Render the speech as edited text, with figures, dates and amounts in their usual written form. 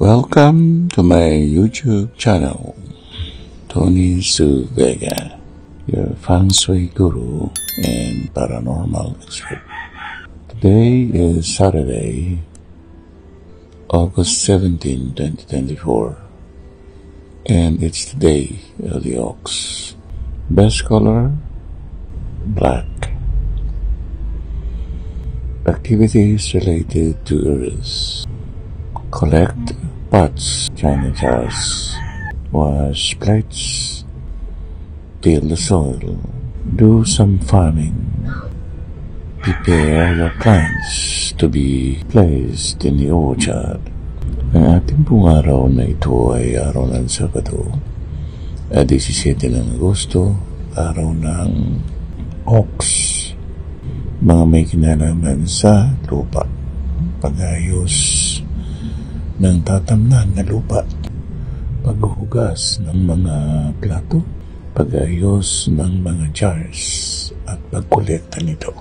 Welcome to my YouTube channel, Tony Su Vega, your feng shui guru and paranormal expert. Today is Saturday, August 17, 2024, and it's the day of the ox. Best color, black. Activities related to Earth. Collect pots, china jars, wash plates, till the soil, do some farming, prepare your plants to be placed in the orchard. Ang ating pong araw na ito ay araw ng Sabado, 17 ng Agosto, araw ng Ox. Mga may kinalaman sa lupa, pag-ayos ng tatamnan na lupa, paghuhugas ng mga plato, pag-ayos ng mga jars at pagkolekta nito.